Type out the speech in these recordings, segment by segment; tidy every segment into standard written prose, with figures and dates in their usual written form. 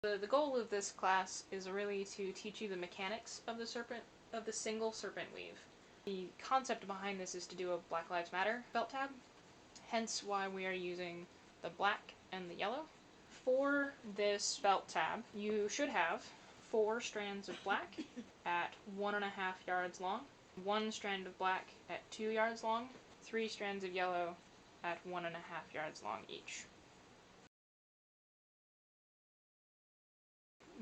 The goal of this class is really to teach you the mechanics of the single serpent weave. The concept behind this is to do a Black Lives Matter belt tab, hence why we are using the black and the yellow. For this belt tab, you should have 4 strands of black at 1.5 yards long, 1 strand of black at 2 yards long, 3 strands of yellow at 1.5 yards long each.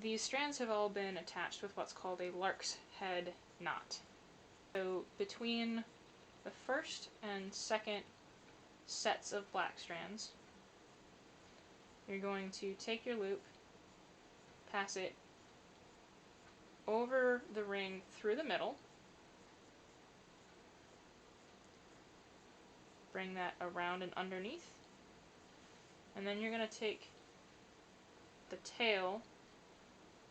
These strands have all been attached with what's called a lark's head knot. So between the first and second sets of black strands, you're going to take your loop, pass it over the ring through the middle, bring that around and underneath, and then you're going to take the tail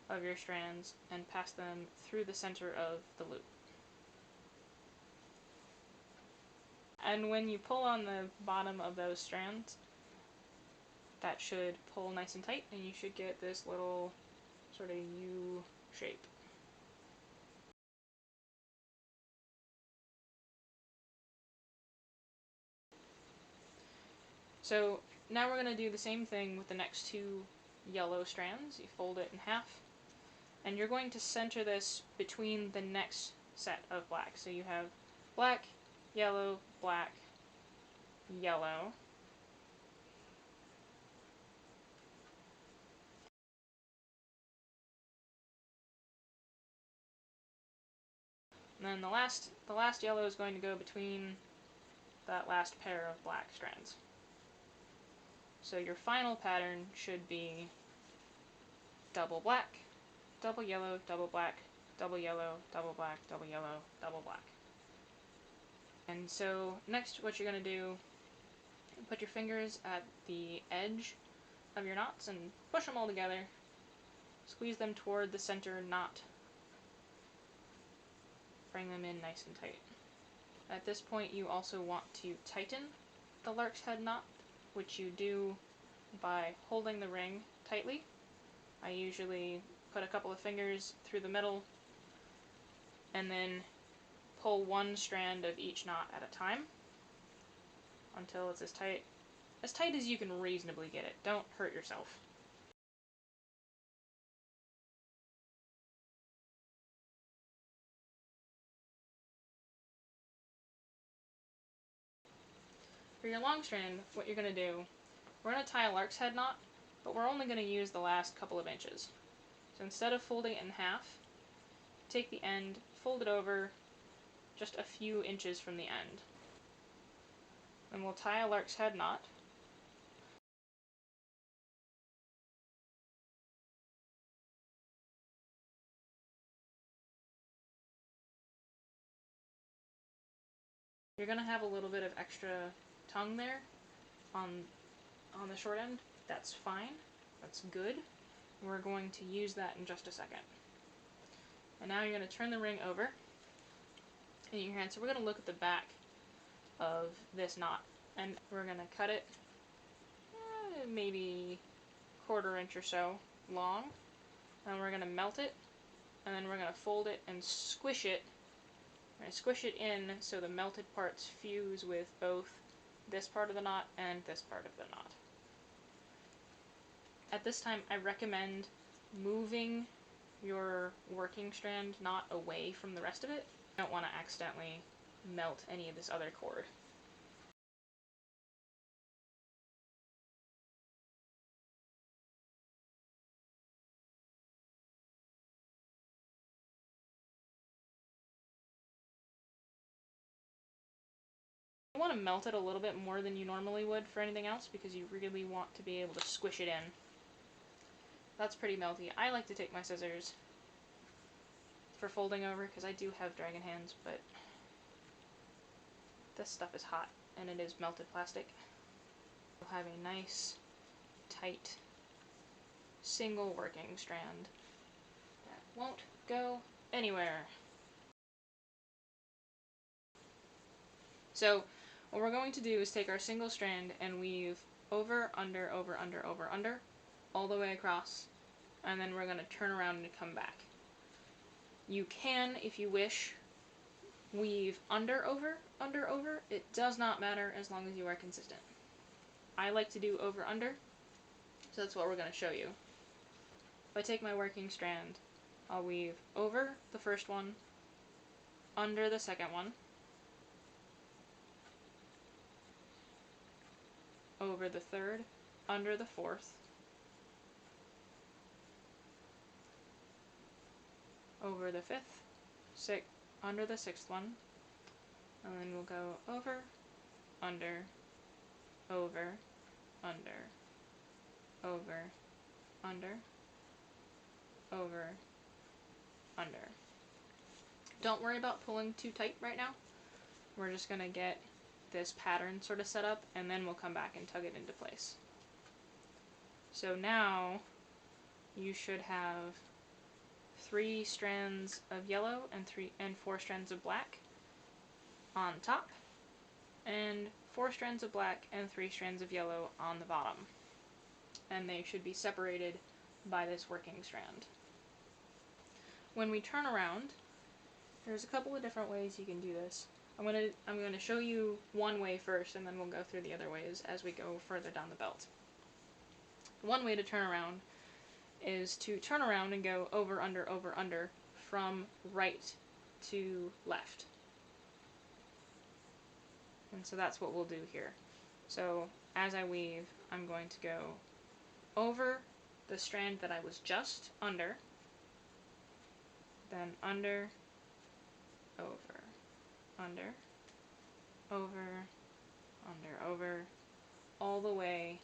of your strands and pass them through the center of the loop. And when you pull on the bottom of those strands, that should pull nice and tight, and you should get this little sort of U shape. So now we're going to do the same thing with the next 2 yellow strands. You fold it in half, and you're going to center this between the next set of black. So you have black, yellow, black, yellow. And then the last yellow is going to go between that last pair of black strands. So your final pattern should be double black, double yellow, double black, double yellow, double black, double yellow, double black. And so next what you're going to do, put your fingers at the edge of your knots and push them all together. Squeeze them toward the center knot. Bring them in nice and tight. At this point you also want to tighten the lark's head knot, which you do by holding the ring tightly. I usually put a couple of fingers through the middle and then pull 1 strand of each knot at a time until it's as tight as you can reasonably get it. Don't hurt yourself. For your long strand, what you're going to do, we're going to tie a lark's head knot, but we're only going to use the last couple of inches. So instead of folding it in half, take the end, fold it over just a few inches from the end. And we'll tie a lark's head knot. You're going to have a little bit of extra tongue there on the short end. That's fine. That's good. We're going to use that in just a second. And now you're going to turn the ring over in your hand. So we're going to look at the back of this knot, and we're going to cut it maybe 1/4 inch or so long, and we're going to melt it, and then we're going to fold it and squish it. We're going to squish it in so the melted parts fuse with both this part of the knot and this part of the knot. At this time, I recommend moving your working strand knot away from the rest of it. You don't want to accidentally melt any of this other cord. You want to melt it a little bit more than you normally would for anything else because you really want to be able to squish it in. That's pretty melty. I like to take my scissors for folding over because I do have dragon hands, but this stuff is hot and it is melted plastic. You'll have a nice, tight, single working strand that won't go anywhere. So what we're going to do is take our single strand and weave over, under, over, under, over, under, all the way across and then we're going to turn around and come back. You can, if you wish, weave under, over, under, over. It does not matter as long as you are consistent. I like to do over, under, so that's what we're going to show you. If I take my working strand, I'll weave over the first one, under the second one, over the third, under the fourth, over the fifth, under the sixth one, and then we'll go over, under, over, under, over, under, over, under. Don't worry about pulling too tight right now. We're just going to get this pattern sort of set up, and then we'll come back and tug it into place. So now you should have 3 strands of yellow and 4 strands of black on top, and 4 strands of black and 3 strands of yellow on the bottom. And they should be separated by this working strand. When we turn around, there's a couple of different ways you can do this. I'm gonna show you one way first, and then we'll go through the other ways as we go further down the belt. One way to turn around is to turn around and go over, under from right to left. And so that's what we'll do here. So as I weave, I'm going to go over the strand that I was just under, then under, over, under, over, under, over, all the way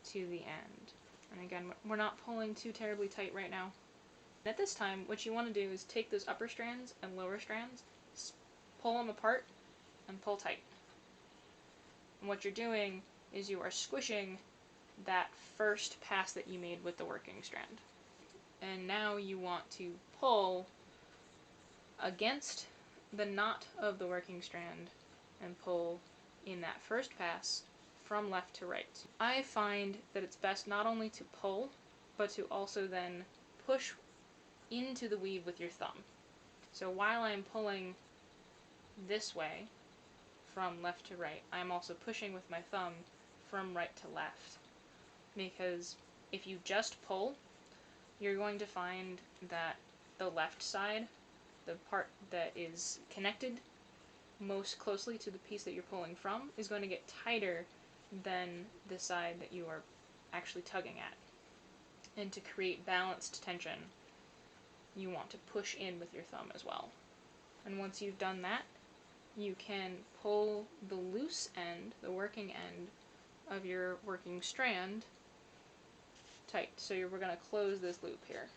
to the end. And again, we're not pulling too terribly tight right now. At this time, what you want to do is take those upper strands and lower strands, pull them apart, and pull tight. And what you're doing is you are squishing that first pass that you made with the working strand. And now you want to pull against the knot of the working strand and pull in that first pass from left to right. I find that it's best not only to pull, but to also then push into the weave with your thumb. So while I'm pulling this way from left to right, I'm also pushing with my thumb from right to left. Because if you just pull, you're going to find that the left side, the part that is connected most closely to the piece that you're pulling from, is going to get tighter than the side that you are actually tugging at. And to create balanced tension, you want to push in with your thumb as well. And once you've done that, you can pull the loose end, the working end, of your working strand tight. So we're going to close this loop here.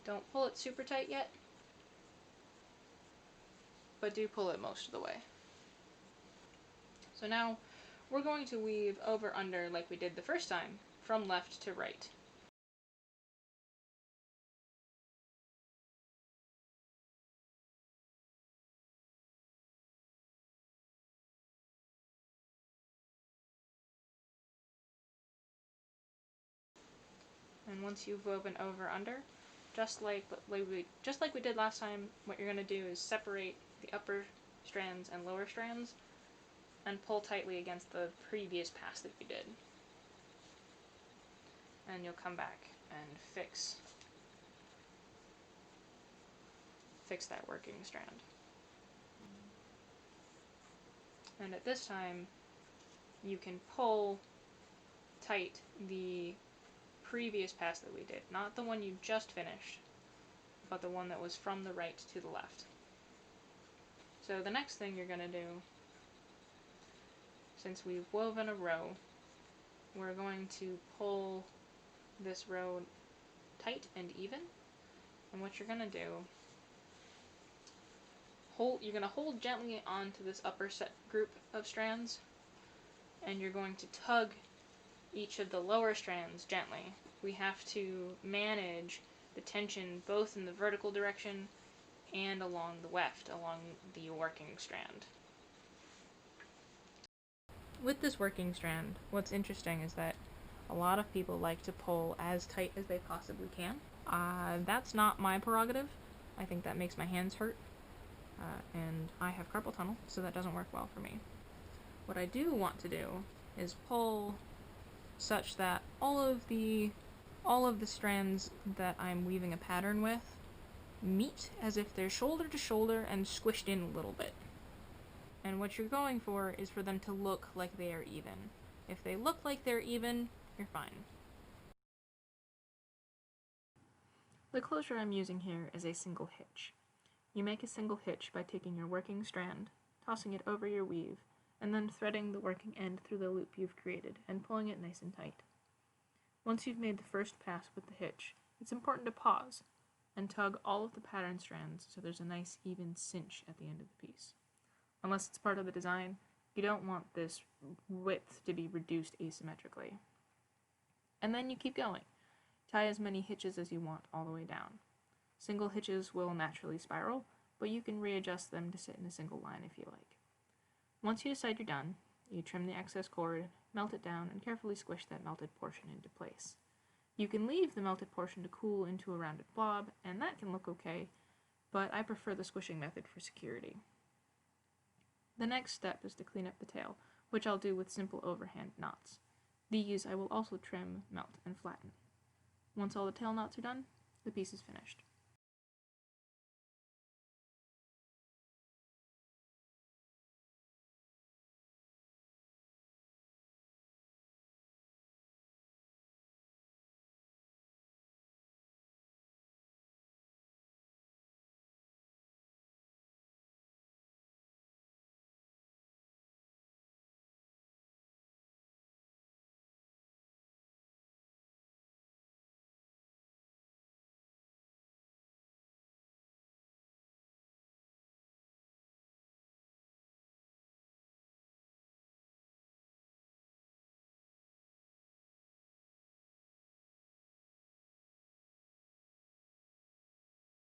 Don't pull it super tight yet, but do pull it most of the way. So now we're going to weave over under like we did the first time, from left to right. And once you've woven over under, just like we did last time, what you're going to do is separate the upper strands and lower strands and pull tightly against the previous pass that you did. And you'll come back and fix that working strand. And at this time, you can pull tight the previous pass that we did, not the one you just finished, but the one that was from the right to the left. So the next thing you're going to do, since we've woven a row, we're going to pull this row tight and even. And what you're going to do, you're going to hold gently onto this upper set group of strands, and you're going to tug each of the lower strands gently. We have to manage the tension both in the vertical direction and along the weft, along the working strand. With this working strand, what's interesting is that A lot of people like to pull as tight as they possibly can. That's not my prerogative. I think that makes my hands hurt, and I have carpal tunnel, so that doesn't work well for me. What I do want to do is pull such that all of the strands that I'm weaving a pattern with meet as if they're shoulder to shoulder and squished in a little bit. And what you're going for is for them to look like they are even. If they look like they're even, you're fine. The closure I'm using here is a single hitch. You make a single hitch by taking your working strand, tossing it over your weave, and then threading the working end through the loop you've created and pulling it nice and tight. Once you've made the first pass with the hitch, it's important to pause and tug all of the pattern strands so there's a nice even cinch at the end of the piece. Unless it's part of the design, you don't want this width to be reduced asymmetrically. And then you keep going. Tie as many hitches as you want all the way down. Single hitches will naturally spiral, but you can readjust them to sit in a single line if you like. Once you decide you're done, you trim the excess cord, melt it down, and carefully squish that melted portion into place. You can leave the melted portion to cool into a rounded blob, and that can look okay, but I prefer the squishing method for security. The next step is to clean up the tail, which I'll do with simple overhand knots. These I will also trim, melt, and flatten. Once all the tail knots are done, the piece is finished.